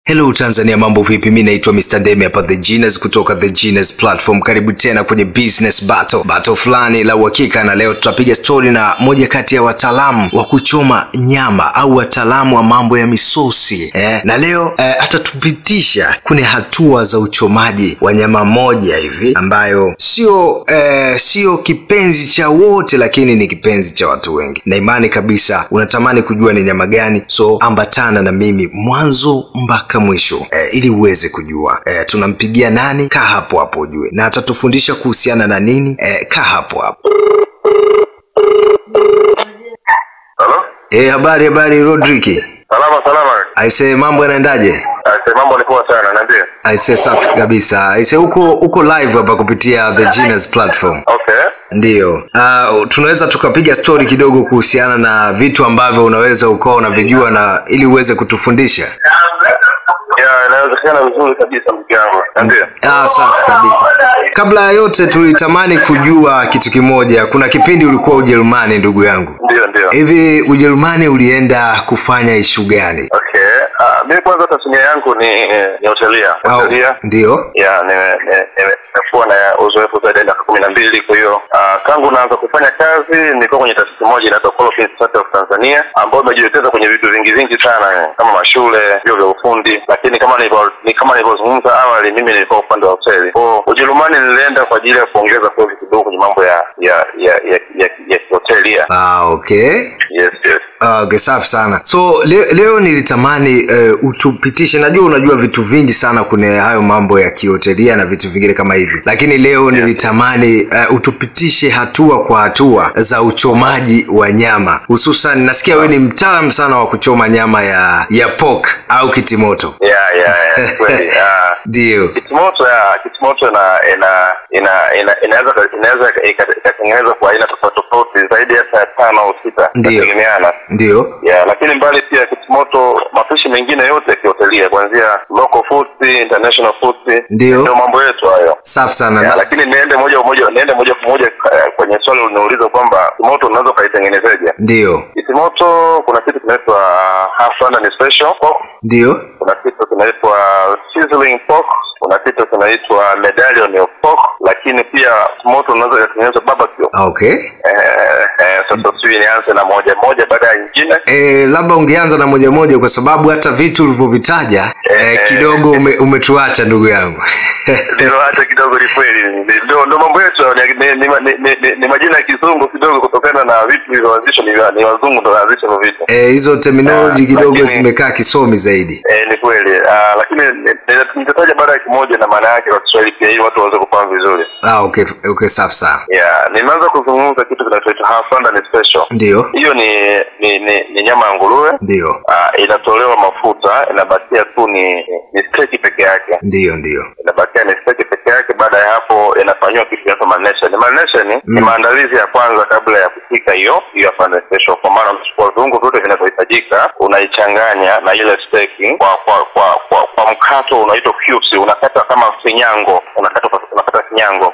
Hello Tanzania, mambo vipi? Mimi naitwa Mr. Demi hapa The Genius kutoka The Genius Platform. Karibu tena kwenye business battle fulani la uhakika, na leo tutapiga story na moja kati ya wataalamu wa kuchoma nyama au wataalamu wa mambo ya misosi. Na leo atatupitisha kwenye hatua za uchomaji wa nyama moja hivi ambayo sio kipenzi cha wote, lakini ni kipenzi cha watu wengi. Na imani kabisa unatamani kujua ni nyama gani, so ambatana na mimi mwanzo mpaka mwisho ili uweze kujua tunampigia nani. Kaa hapo hapo ujue, na atatufundisha kuhusiana na nini. Kaa hapo hapo. Hello? Habari Rodrick. Salama. Aise, mambo yanaendaje? Aise, mambo ni poa sana, niambie. Aise, safi kabisa. Aise, uko live hapa kupitia The Genius Platform. Okay. Ndio. Tunaweza tukapiga story kidogo kuhusiana na vitu ambavyo unaweza ukawa unavijua na ili uweze kutufundisha. Inawezekana vizuri kabisa mke wangu. Niambie. Safi kabisa. Kabla ya yote tulitamani kujua kitu kimoja. Kuna kipindi ulikuwa Ujerumani ndugu yangu. Ndio. Hivi Ujerumani ulienda kufanya issue gani? Okay. Mimi kwanza tasnia yangu ni hotelia. Ndio. Nimekuwa na uzoefu zaidi ya miaka 12, kwa hiyo tangu naanza kufanya kazi nilikuwa kwenye taasisi moja inaitwa Quality Institute of Tanzania ambayo imejiwekeza kwenye vitu vingi sana kama mashule, vyuo vya ufundi, lakini kama nilivyozungumza awali mimi nilikuwa upande wa hoteli. Kwa Ujerumani nilienda kwa ajili ya kuongeza kozi kidogo kwenye mambo ya hotelia. Okay. Yes. Okay, safi sana. So leo nilitamani utupitishe, najua unajua vitu vingi sana kwenye hayo mambo ya kihotelia na vitu vingine kama hivi, lakini leo nilitamani utupitishe hatua kwa hatua za uchomaji wa nyama. Hususan nasikia wewe ni mtaalamu sana wa kuchoma nyama ya pork au kitimoto. Kweli. Ndio. Kitimoto inaweza ikatengenezwa kwa aina tofauti zaidi ya 5 au 6 kutegemeana. Ndio. Lakini mbali pia kitimoto mapishi mengine yote kihotelia kuanzia local foods, international foods, ndio mambo yetu hayo. Safi sana. Lakini niende moja kwa moja kwenye swali unauliza kwamba kitimoto unaweza kaitengenezeje? Ndio. Kitimoto kuna kitu kinaitwa half London special pork. Ndio. Kuna kitu kinaitwa sizzling pork. Kuna kitu kinaitwa medallion of pork, lakini pia moto unaweza kutengeneza barbecue. Okay. Sasa sisi nianze na moja baada ya nyingine. Labda ungeanza na moja kwa sababu hata vitu ulivyovitaja kidogo umetuacha ndugu yangu. Ndio, hata kidogo ni kweli. Ndio mambo yetu ni majina ya kizungu kidogo kutokana na vitu vilivyoanzishwa ni wazungu ndio waanzisha hivyo vitu. Hizo terminology kidogo zimekaa kisomi zaidi. Ni kweli. Lakini nitataja baada ya kimoja na maana yake kwa Kiswahili pia ili watu waweze kufahamu vizuri. Okay, safi sana. Nimeanza kuzungumza kitu kinachoitwa half London special. Ndio. Hiyo ni nyama ya nguruwe. Ndio. Inatolewa mafuta, inabakia tu ni steak peke yake. Ndio. Inabakia ni steak peke yake. Baada ya hapo inafanywa kitu kinaitwa marination. Marination ni maandalizi ya kwanza kabla ya kupika hiyo half London special. Kwa maana unachukua viungo vyote vinavyohitajika, unaichanganya na ile steak kwa mkato unaitwa cubes, unakata kama finyango, unakata finyango.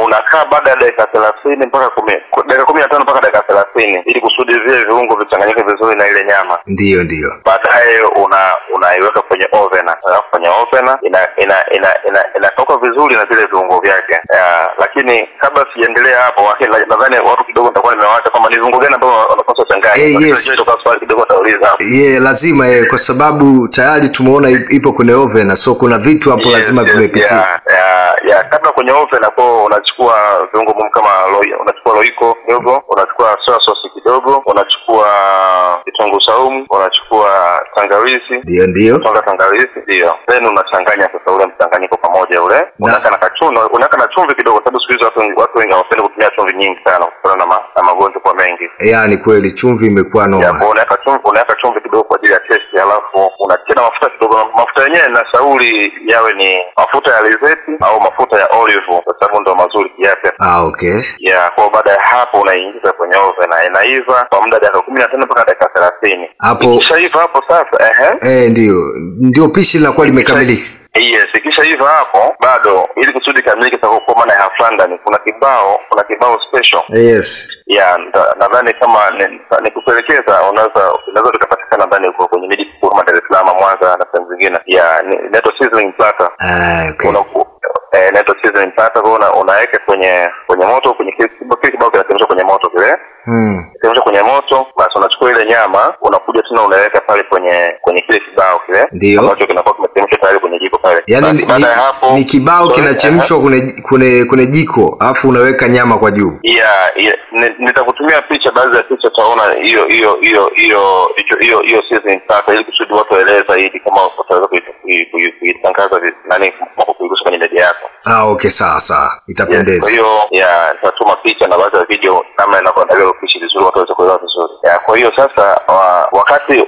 Unakaa baada ya dakika 30 mpaka 15 mpaka dakika 30 ili kusudi vile viungo vichanganyike vizuri na ile nyama. Ndio. Baadaye unaiweka kwenye oven. Kwenye oven inatoka vizuri na vile viungo vyake. Lakini kabla siendelea hapo, nadhani watu kidogo nitakuwa nimewaacha kama ni viungo gani ambavyo wanapaswa changanya. Ndio kwa swali kidogo utauliza. Lazima kwa sababu tayari tumeona ipo kwenye oven, so kuna vitu hapo lazima vimepitia. Kabla kwenye oven hapo unachukua viungo kama unachukua roiko kidogo, unachukua soya sauce kidogo, unachukua kitunguu saumu, unachukua tangawizi. Ndio. Tangawizi ndio. Then unachanganya sasa ule mchanganyiko pamoja ule. Unaweka na chumvi kidogo sababu siku hizo watu wengi hawapenda kutumia chumvi nyingi sana kutokana na magonjwa kwa mengi. Ni kweli chumvi imekuwa noma. Unaweka chumvi kidogo kwa ajili ya taste, alafu unatia mafuta kidogo. Mafuta yenyewe nashauri yawe ni mafuta ya alizeti au mafuta ya olive kwa sababu ndio mazuri kiafya. Okay. Kwa baada ya hapo unaingiza kwenye oven na inaiva kwa muda dakika 15 mpaka dakika 30. Hapo ikishaiva hapo sasa ndio pishi linakuwa limekamilika. Ikisha ikishaiva hapo bado ili kusudi kamilike kwa maana ya half London kuna kibao special. Yes. Yeah, nadhani kama nikupelekeza unaweza tukapatikana ndani huko kwenye miji kama Dar es Salaam, Mwanza na sehemu zingine. Yeah, inaitwa sizzling platter. Okay. Inaitwa sizzling platter, unaweka kwenye moto, kwenye kibao kinachemshwa kwenye moto kile. Kinachemshwa kwenye moto, basi unachukua ile nyama, unakuja tena unaweka pale kwenye kile kibao kile. Ndio. Ambacho kinakuwa kimechemshwa tayari kwenye jiko pale. Yaani ni kibao kinachemshwa kwenye jiko, alafu unaweka nyama kwa juu. Yeah, nitakutumia picha, baadhi ya picha utaona hiyo sizzling platter ili kusudi watu waelewe zaidi kama wataweza kuitangaza nani kwa kuirusha kwenye media yako. Okay, sawa. Itapendeza. Kwa hiyo nitatuma picha na baadhi ya video kama inavyoandaliwa upishi vizuri watu waweze kuelewa vizuri. Kwa hiyo sasa wakati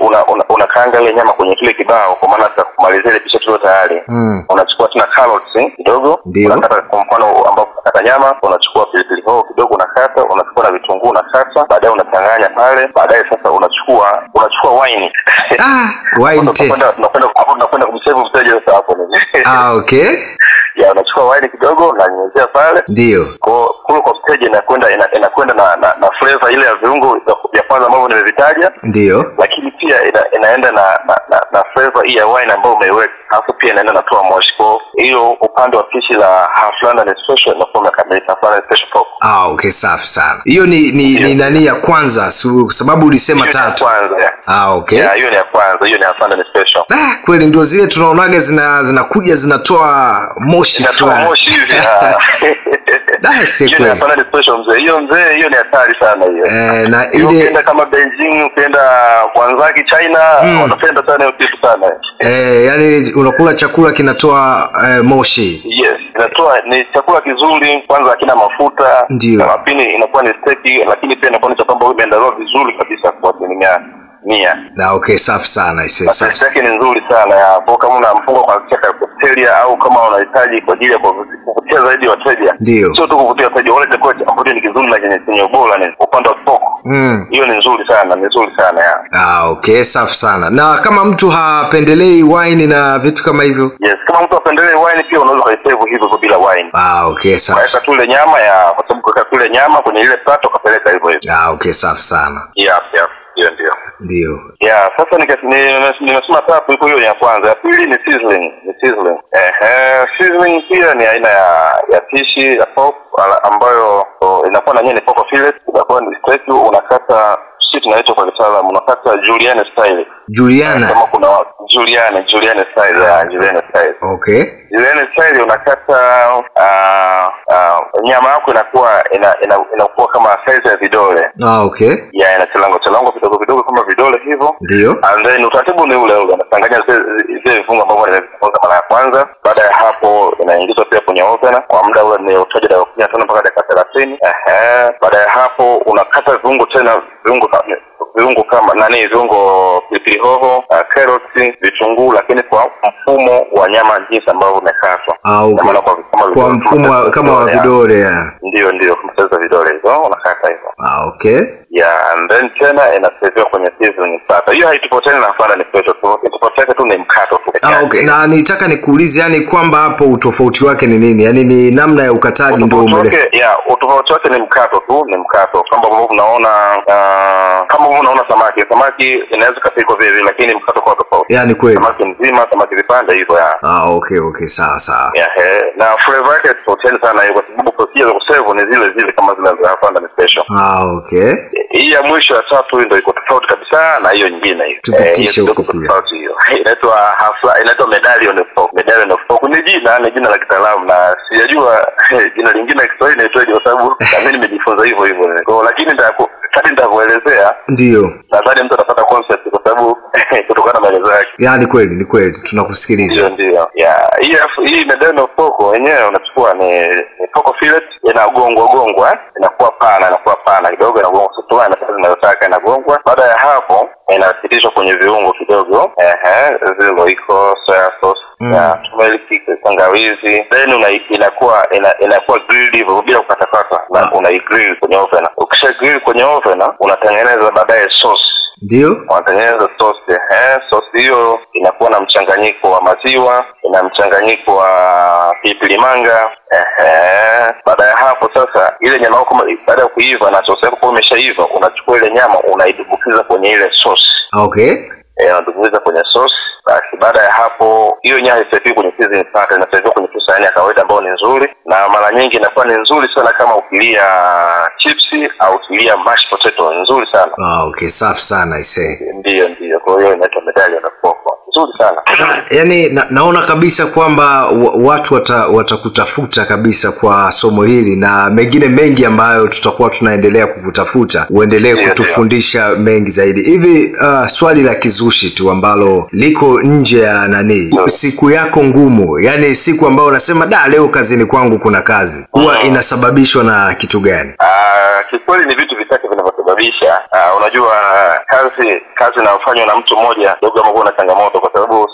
unakaanga ile nyama kwenye kile kibao, kwa maana kumalizia ile picha tu tayari. Unachukua tena carrots kidogo, unakata kwa mfano ambapo unakata nyama, unachukua pilipili hoho kidogo unakata, unachukua na vitunguu unakata, baadaye unachanganya pale, baadaye sasa unachukua wine. Wine tunakwenda kumsave mteja sasa hapo. Okay. Ya unachukua wine kidogo na nyunyizia pale. Ndio. Kwa mteja inakwenda na flavor ile ya viungo vya kwanza ambavyo nimevitaja. Ndio. Lakini pia inaenda na flavor hii ya wine ambayo umeiweka. Alafu pia inaenda na toa moshi. Kwa hiyo upande wa pishi la half London special na form kabisa Half special pork. Okay, safi sana. Hiyo ni nani ya kwanza? Sababu ulisema 3. Kwanza. Okay. Yeah, hiyo ni ya kwanza, hiyo ni Half London special. Kweli ndio zile tunaonaga zinakuja zinatoa moshi fulani. Zinatoa moshi hivi. Hiyo ni Half London special mzee. Hiyo ni hatari sana hiyo. Na ile ukienda kama Beijing, ukienda Guangzhou China, wanapenda sana hiyo kitu sana. Yani unakula chakula kinatoa moshi. Yes, inatoa ni chakula kizuri, kwanza hakina mafuta. Ndio. Pili inakuwa ni steak, lakini pia inakuwa ni chakula imeandaliwa vizuri kabisa kwa asilimia 100. Okay, safi sana. Safi yake ni nzuri sana ya. Kwa kama una mfungo kwa chaka cocktail au kama unahitaji kwa ajili ya kuvutia zaidi wateja. Sio tu kuvutia wateja, wale chakula ambacho ni kizuri na chenye ubora ni upande wa pork. Hiyo ni nzuri sana ya. Okay, safi sana. Na kama mtu hapendelei wine na vitu kama hivyo? Yes, kama mtu hapendelei wine pia unaweza kuisave hivyo bila wine. Okay, safi. Weka tu ile nyama kwa sababu kuweka tu ile nyama kwenye ile plato ukapeleka hivyo. Okay, safi sana. Yep. Ndio. Yeah, sasa nimesema 3 iko hiyo ya kwanza. Ya pili ni sizzling. Sizzling pia ni aina ya pishi ya pork ambayo inakuwa na nyeni pork fillet, inakuwa ni steak, unakata shit inaitwa kwa kitaalamu unakata Julienne style. Kama kuna Julienne style. Okay. Julienne style unakata nyama yako inakuwa kama size ya vidole. Okay. Yeah, ina chilango vidogo kama vidole hivyo. Ndio. And then utaratibu ni ule unachanganya zile vifungo ambavyo nimevifunga mara ya kwanza. Baada ya hapo inaingizwa pia kwenye oven kwa muda ule ni utaje dakika 15 mpaka dakika 30. Baada ya hapo unakata viungo kama viungo pilipili hoho, carrots, vitunguu, lakini kwa mfumo wa nyama jinsi ambavyo umekatwa. Okay. Kwa mfumo kama wa vidole ya. Ndio kumsaidia vidole hizo unakata hivyo. Okay. Yeah, and then tena inaseviwa kwenye sizzling platter. Hiyo haitupoteni na fanda ni special tu. Itupoteke tu ni mkato tu. Okay. Na nitaka nikuulize yani kwamba hapo utofauti wake ni nini? Yani ni namna ya ukataji ndio umele. Yeah, utofauti wake ni mkato tu, ni mkato. Kama unaona samaki inaweza kupikwa vile lakini mkato kwa tofauti. Yani kweli. Samaki mzima, samaki vipande hivyo ya. Okay, sawa. Yeah, na flavor yake tofauti sana hiyo kwa sababu procedure za kuserve ni zile kama zile za fanda ni special. Okay. Hii ya mwisho ya 3 ndio iko tofauti kabisa na hiyo nyingine hiyo. Tupitishe huko pia. Inaitwa medallion of pork. Ni jina la kitaalamu na sijajua jina lingine la Kiswahili inaitwaje kwa sababu mimi nimejifunza hivyo. Kwa lakini nitakuelezea. Ndio. Nadhani mtu atapata concept kwa sababu kutokana na maelezo yake. Yani ni kweli tunakusikiliza. Ndio. Yeah, hii medallion of pork wenyewe unachukua ni pork fillet inagongwa inakuwa pana kidogo inagongwa sio na sasa inayotaka inagongwa. Baada ya hapo inapitishwa kwenye viungo kidogo zile iko soya sauce na turmeric, tangawizi, then inakuwa grilled hivyo bila kukatakata na unaigrill kwenye oven. Ukisha grill kwenye oven unatengeneza baadaye sauce Ndio. Wanatengeneza sauce. Sauce hiyo inakuwa na mchanganyiko wa maziwa, ina mchanganyiko wa pilipili manga. Baada ya hapo sasa ile nyama yako baada ya kuiva na sauce yako imeshaiva, unachukua ile nyama unaitumbukiza kwenye ile sauce. Okay. Unadumbukiza kwenye sauce. Basi baada ya hapo hiyo nyama isiwe kwenye seasoning packet, inaserviwa kwenye sahani ya kawaida ambayo ni nzuri, na mara nyingi inakuwa ni nzuri sana kama ukilia chipsi au ukilia mashed potato, nzuri sana. Okay, safi sana ise. Ndio. Kwa hiyo inaitwa medallion of pork. Nzuri sana. Yaani naona kabisa kwamba watu watakutafuta kabisa kwa somo hili na mengine mengi ambayo tutakuwa tunaendelea kukutafuta, uendelee kutufundisha mengi zaidi. Hivi swali la kizushi tu ambalo liko nje ya siku yako ngumu, yani siku ambayo unasema leo kazini kwangu kuna kazi, huwa inasababishwa na kitu gani? Kikweli ni vitu vitatu vinavyosababisha. Unajua kazi inayofanywa na mtu mmoja ndio kama kuna changamoto, kwa sababu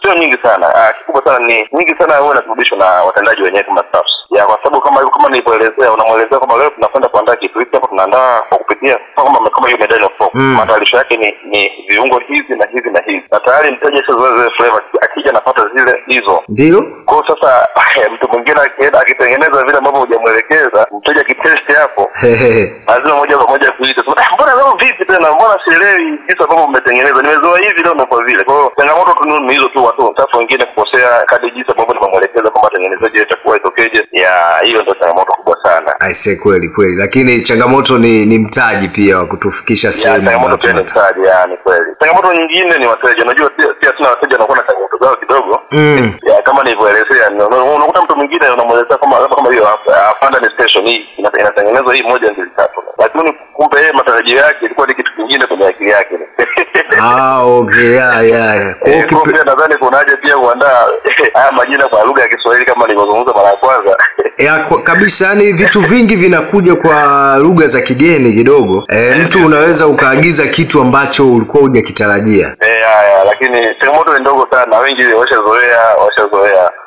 sio nyingi sana. Kikubwa sana ni nyingi sana huwa inasababishwa na watendaji wenyewe kama staff. Kwa sababu kama nilipoelezea, unamuelezea kama leo tunakwenda kuandaa kitu hiki hapa, tunaandaa kwa kupitia kama hiyo medallion of pork. Matayarisho yake ni viungo hizi na hizi na hizi. Na tayari mteja zile flavor akija anapata zile hizo. Ndio. Kwa sasa mtu mwingine akitengeneza vile ambavyo hujamuelekeza, mteja kitesti hapo. Lazima moja kwa moja kuita. Mbona leo vipi tena? Mbona sielewi jinsi ambavyo mmetengeneza? Nimezoea hivi leo na kwa vile. Kwa hiyo changamoto tu ni hizo tu, watu sasa wengine kukosea kadri jinsi ambavyo nimemuelekeza kwamba tengenezaje itakuwa itokeje. Hiyo ndio changamoto kubwa sana. I say kweli. Lakini changamoto ni mtaji pia wa kutufikisha sehemu. Changamoto pia ni mtaji, ni kweli. Changamoto nyingine ni wateja. Unajua pia tuna wateja wanakuwa na changamoto zao kidogo. Kama nilivyoelezea, unakuta mtu mwingine unamuelezea kama hiyo hapa ni station hii inatengenezwa hii moja mbili tatu, lakini kumbe yeye matarajio yake ilikuwa ni kitu kingine kwenye akili yake. Okay, Kwa nadhani kuna haja pia kuandaa haya majina kwa lugha ya Kiswahili kama nilivyozungumza mara ya kwanza. Kabisa, yani vitu vingi vinakuja kwa lugha za kigeni kidogo. Mtu unaweza ukaagiza kitu ambacho ulikuwa hujakitarajia. Lakini changamoto ni ndogo sana. Wengi washazoea.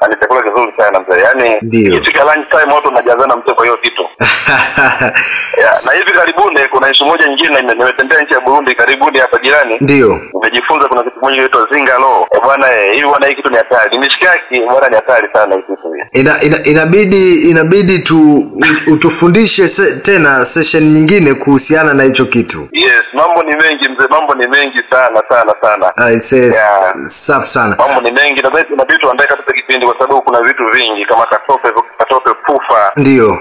Ni chakula kizuri sana mzee. Yaani ikifika lunch time watu wanajazana mzee kwa hiyo kitu. Na hivi karibuni kuna issue moja nyingine, nimetembea nchi ya Burundi karibuni hapa jirani. Ndio. Nimejifunza kuna kitu moja inaitwa zingalo. Bwana hivi bwana, hii kitu ni hatari. Mishikaki bwana, ni hatari sana hii kitu. Inabidi utufundishe tena session nyingine kuhusiana na hicho kitu. Yes, mambo ni mengi mzee, mambo ni mengi sana. It says safi sana. Mambo ni mengi na inabidi tuandae katika kipindi, kwa sababu kuna vitu vingi kama katope pufa. Ndio.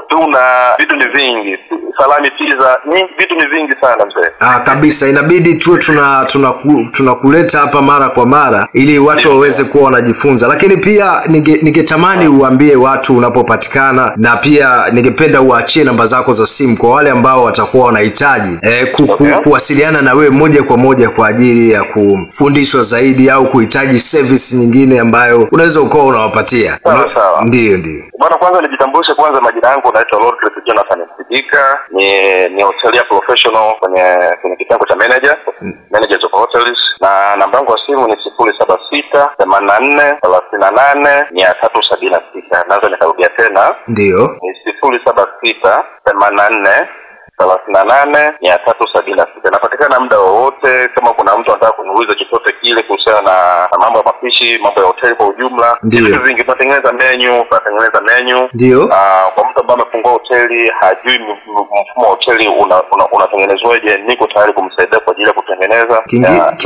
Tuna vitu ni vingi. Salami, pizza, vitu ni vingi sana mzee. Kabisa, inabidi tuwe tunakuleta hapa mara kwa mara ili watu waweze kuwa wanajifunza. Lakini pia ningetamani uambie watu unapopatikana, na pia ningependa uachie namba zako za simu kwa wale ambao watakuwa wanahitaji kuwasiliana na wewe moja kwa moja kwa ajili ya kufundishwa zaidi au kuhitaji service nyingine ambayo unaweza ukawa unawapatia. Sawa. Ndio. Bwana, kwanza nijitambulishe kwanza, majina yangu naitwa Lord Chris Jonathan Sidika. Ni hotelia professional kwenye kitengo cha managers of hotels, na namba yangu ya simu ni 0768380376. Naweza nikarudia tena. Ndio. Ni 0768380376. Napatikana muda wowote. Kama kuna mtu anataka kuniuliza chochote kile kuhusiana na mambo ya mapishi, mambo ya hoteli kwa ujumla, vitu vingi, tunatengeneza menu. Ndio. Kwa mtu ambaye amefungua hoteli hajui mfumo wa hoteli unatengenezwaje, niko tayari kumsaidia kwa ajili ya kutengeneza.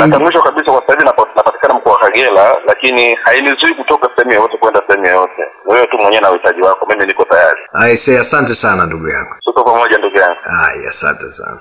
Na mwisho kabisa, kwa sababu napatikana mkoa wa Kagera, lakini hainizui kutoka sehemu yote kwenda sehemu yote. Wewe tu mwenyewe na uhitaji wako, mimi niko tayari. Asante sana ndugu yangu. Tuko pamoja ndugu yangu. Asante sana.